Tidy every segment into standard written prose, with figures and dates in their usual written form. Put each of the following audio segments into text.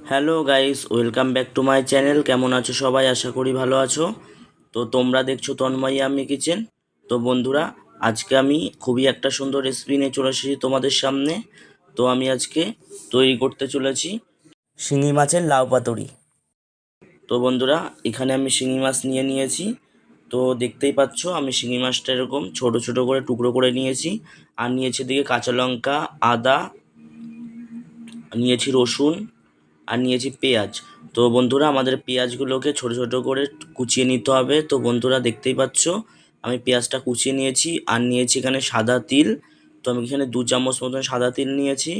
Hello guys, welcome back to my channel. কেমন আছো সবাই? আশা করি ভালো আছো। তো তোমরা দেখছো তন্ময়ী আমি কিচেন। তো বন্ধুরা, আজকে আমি খুবই একটা সুন্দর রেসিপি নিয়ে চলে এসেছি তোমাদের সামনে। তো আমি আজকে তৈরি করতে চলেছি শিঙি মাছের লাউ পাতুরি। তো বন্ধুরা, এখানে আমি শিঙি মাছ নিয়ে নিয়েছি। তো দেখতেই পাচ্ছ আমি শিঙি মাছটা এরকম ছোট ছোট করে টুকরো করে নিয়েছি। আর নিয়েছি দিকে কাঁচা লঙ্কা, আদা, নিয়েছি রসুন, আর নিয়েছি পেঁয়াজ। তো বন্ধুরা, আমাদের পেঁয়াজগুলোকে ছোট ছোট করে কুচিয়ে নিতে হবে। তো বন্ধুরা দেখতেই পাচ্ছ আমি পেঁয়াজটা কুচিয়ে নিয়েছি। আর নিয়েছি এখানে সাদা তিল। তো আমি এখানে 2 চামচ মতন সাদা তিল নিয়েছি।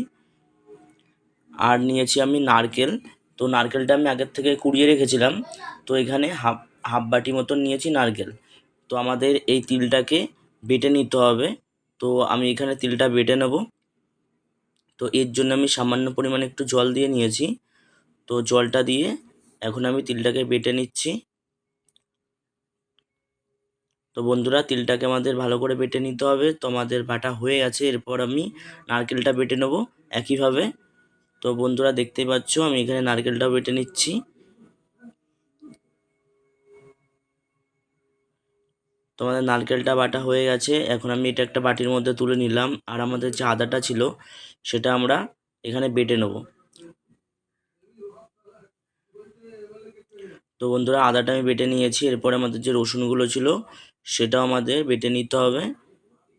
আর নিয়েছি আমি নারকেল। তো নারকেলটা আমি আগের থেকে কুড়িয়ে রেখেছিলাম। তো এখানে হাফ হাফ বাটি মতন নিয়েছি নারকেল। তো আমাদের এই তিলটাকে বেটে নিতে হবে। তো আমি এখানে তিলটা বেটে নেব। তো এর জন্য আমি সামান্য পরিমাণে একটু জল দিয়ে নিয়েছি। তো জলটা দিয়ে এখন আমি তিলটাকে বেটে নিচ্ছি। তো বন্ধুরা, তিলটাকে আমাদের ভালো করে বেটে নিতে হবে। তো আমাদের বাটা হয়ে গেছে। এরপর আমি নারকেলটা বেটে নেব একইভাবে। তো বন্ধুরা দেখতেই পাচ্ছ আমি এখানে নারকেলটাও বেটে নিচ্ছি। তো আমাদের নারকেলটা বাটা হয়ে গেছে। এখন আমি এটা একটা বাটির মধ্যে তুলে নিলাম। আর আমাদের যে আদাটা ছিল সেটা আমরা এখানে বেটে নেব। তো বন্ধুরা, আদাটা আমি বেটে নিয়েছি। এরপরে আমাদের যে রসুনগুলো ছিল সেটাও আমাদের বেটে নিতে হবে।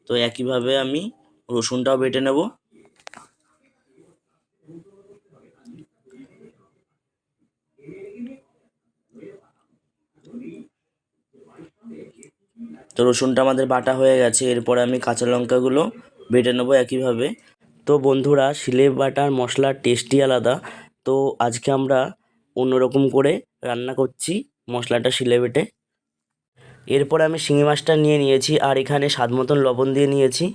তো একইভাবে আমি রসুনটাও বেটে নেব। তো রসুনটা আমাদের বাটা হয়ে গেছে। এরপরে আমি কাঁচা লঙ্কাগুলো বেটে নেবো একইভাবে। তো বন্ধুরা, শিলে বাটার মশলার টেস্টই আলাদা। তো আজকে আমরা অন্যরকম করে রান্না করছি মশলাটা শিলে বেটে। এরপরে আমি শিঙি মাছটা নিয়ে নিয়েছি আর এখানে স্বাদ মতন লবণ দিয়ে নিয়েছি।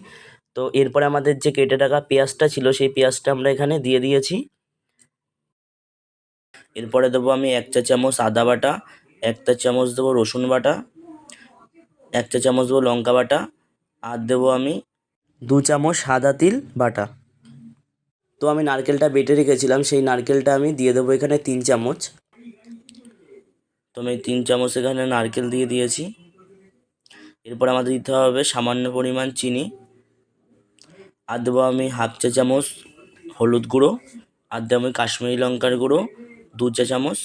তো এরপরে আমাদের যে কেটে রাখা পেঁয়াজটা ছিল সেই পেঁয়াজটা আমরা এখানে দিয়ে দিয়েছি। এরপরে দেবো আমি 1 চা চামচ আদা বাটা, 1 চা চামচ দেবো রসুন বাটা, 1 চা চামচ দেবো লঙ্কা বাটা, আর দেবো আমি 2 চামচ সাদা তিল বাটা। তো আমি নারকেলটা বেটে রেখেছিলাম, সেই নারকেলটা আমি দিয়ে দেবো এখানে 3 চামচ। তো আমি 3 চামচ এখানে নারকেল দিয়ে দিয়েছি। এরপর আমাদের দিতে হবে সামান্য পরিমাণ চিনি। আর দেবো আমি 1/2 চা চামচ হলুদ গুঁড়ো। আর দেবো আমি কাশ্মীরি লঙ্কার গুঁড়ো 2 চা চামচ।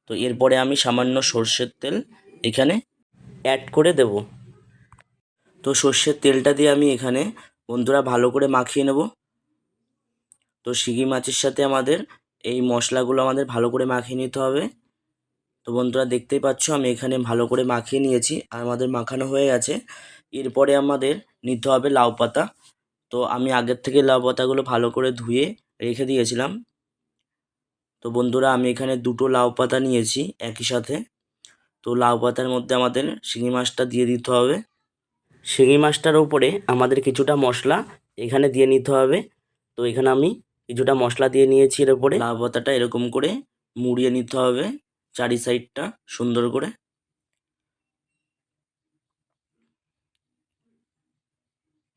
তো এরপরে আমি সামান্য সর্ষের তেল এখানে অ্যাড করে দেব। তো সর্ষের তেলটা দিয়ে আমি এখানে বন্ধুরা ভালো করে মাখিয়ে নেব। তো শিঙি মাছের সাথে আমাদের এই মশলাগুলো আমাদের ভালো করে মাখিয়ে নিতে হবে। তো বন্ধুরা দেখতেই পাচ্ছ আমি এখানে ভালো করে মাখিয়ে নিয়েছি আর আমাদের মাখানো হয়ে গেছে। এরপরে আমাদের নিতে হবে লাউ পাতা। তো আমি আগের থেকে লাউ পাতাগুলো ভালো করে ধুয়ে রেখে দিয়েছিলাম। তো বন্ধুরা, আমি এখানে 2টো লাউ পাতা নিয়েছি একই সাথে। তো লাউ পাতার মধ্যে আমাদের শিঙি মাছটা দিয়ে দিতে হবে। শিঙি মাছটার উপরে আমাদের কিছুটা মশলা এখানে দিয়ে নিতে হবে। তো এখানে আমি কিছুটা মশলা দিয়ে নিয়েছি। এর উপরে লাউ পাতাটা এরকম করে মুড়িয়ে নিতে হবে চারি সাইডটা সুন্দর করে।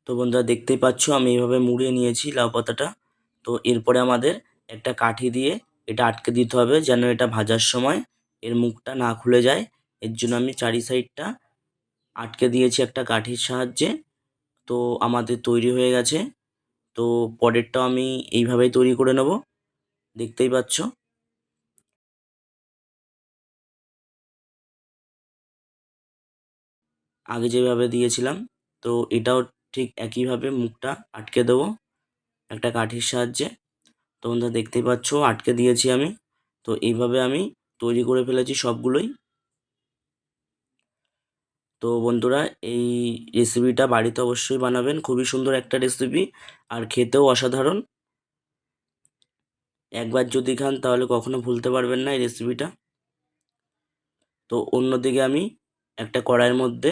তো বন্ধুরা দেখতেই পাচ্ছ আমি এইভাবে মুড়িয়ে নিয়েছি লাউ পাতাটা। তো এরপরে আমাদের একটা কাঠি দিয়ে এটা আটকে দিতে হবে যেন এটা ভাজার সময় এর মুখটা না খুলে যায়। এর জন্য আমি চারি সাইডটা আটকে দিয়েছি একটা কাঠির সাহায্যে। তো আমাদের তৈরি হয়ে গেছে। তো পরেরটাও আমি এইভাবেই তৈরি করে নেব, দেখতেই পাচ্ছ। আগে যেভাবে দিয়েছিলাম তো এটাও ঠিক একইভাবে মুখটা আটকে দেবো একটা কাঠির সাহায্যে। তো বন্ধুরা দেখতেই পাচ্ছ আটকে দিয়েছি আমি। তো এইভাবে আমি তৈরি করে ফেলেছি সবগুলোই। তো বন্ধুরা, এই রেসিপিটা বাড়িতে অবশ্যই বানাবেন, খুবই সুন্দর একটা রেসিপি আর খেতেও অসাধারণ। একবার যদি খান তাহলে কখনো ভুলতে পারবেন না এই রেসিপিটা। তো অন্যদিকে আমি একটা কড়াইয়ের মধ্যে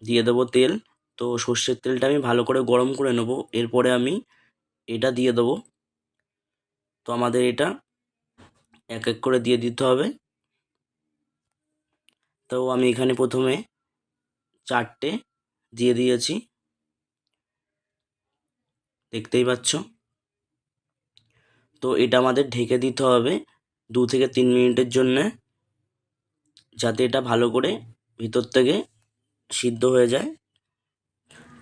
দিয়ে দেবো তেল। তো সর্ষের তেলটা আমি ভালো করে গরম করে নেব। এরপরে আমি এটা দিয়ে দেবো। তো আমাদের এটা এক এক করে দিয়ে দিতে হবে। তো আমি এখানে প্রথমে 4টে দিয়ে দিয়েছি, দেখতেই পাচ্ছ। তো এটা আমাদের ঢেকে দিতে হবে 2 থেকে 3 মিনিটের জন্যে, যাতে এটা ভালো করে ভিতর থেকে সিদ্ধ হয়ে যায়।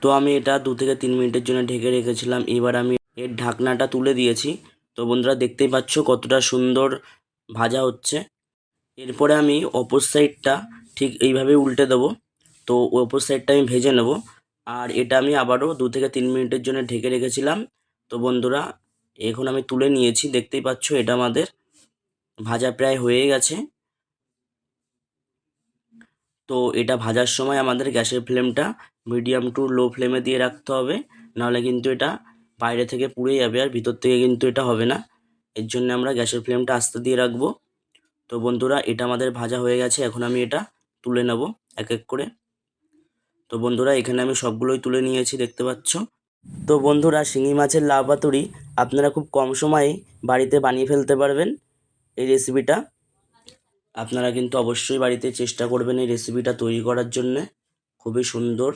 তো আমি এটা 2 থেকে 3 মিনিটের জন্য ঢেকে রেখেছিলাম। এবার আমি এর ঢাকনাটা তুলে দিয়েছি। তো বন্ধুরা দেখতেই পাচ্ছ কতটা সুন্দর ভাজা হচ্ছে। এরপরে আমি অপর সাইডটা ঠিক এইভাবে উল্টে দেবো। তো অপর সাইডটা আমি ভেজে নেব। আর এটা আমি আবারও 2 থেকে 3 মিনিটের জন্য ঢেকে রেখেছিলাম। তো বন্ধুরা এখন আমি তুলে নিয়েছি, দেখতেই পাচ্ছ এটা আমাদের ভাজা প্রায় হয়ে গেছে। তো এটা ভাজার সময় আমাদের গ্যাসের ফ্লেমটা মিডিয়াম টু লো ফ্লেমে দিয়ে রাখতে হবে, নাহলে কিন্তু এটা বাইরে থেকে পুড়ে যাবে আর ভিতর থেকে কিন্তু এটা হবে না। এর জন্য আমরা গ্যাসের ফ্লেমটা আস্তে দিয়ে রাখবো। তো বন্ধুরা এটা আমাদের ভাজা হয়ে গেছে, এখন আমি এটা তুলে নেব এক এক করে। তো বন্ধুরা এখানে আমি সবগুলোই তুলে নিয়েছি, দেখতে পাচ্ছ। তো বন্ধুরা শিঙি মাছের লাউ পাতুরি আপনারা খুব কম সময়ে বাড়িতে বানিয়ে ফেলতে পারবেন। এই রেসিপিটা আপনারা কিন্তু অবশ্যই বাড়িতে চেষ্টা করবেন এই রেসিপিটা তৈরি করার জন্যে। খুবই সুন্দর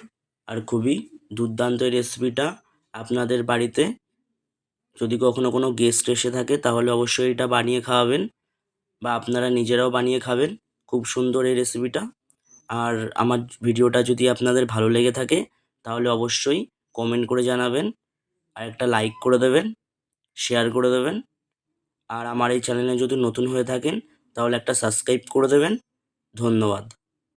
আর খুবই দুর্দান্ত এই রেসিপিটা। আপনাদের বাড়িতে যদি কখনো কোনো গেস্ট এসে থাকে তাহলে অবশ্যই এটা বানিয়ে খাওয়াবেন, বা আপনারা নিজেরাও বানিয়ে খাবেন। খুব সুন্দর এই রেসিপিটা। আর আমার ভিডিওটা যদি আপনাদের ভালো লেগে থাকে তাহলে অবশ্যই কমেন্ট করে জানাবেন, আর একটা লাইক করে দেবেন, শেয়ার করে দেবেন। আর আমার এই চ্যানেলে যদি নতুন হয়ে থাকেন তাহলে একটা সাবস্ক্রাইব করে দেবেন। ধন্যবাদ।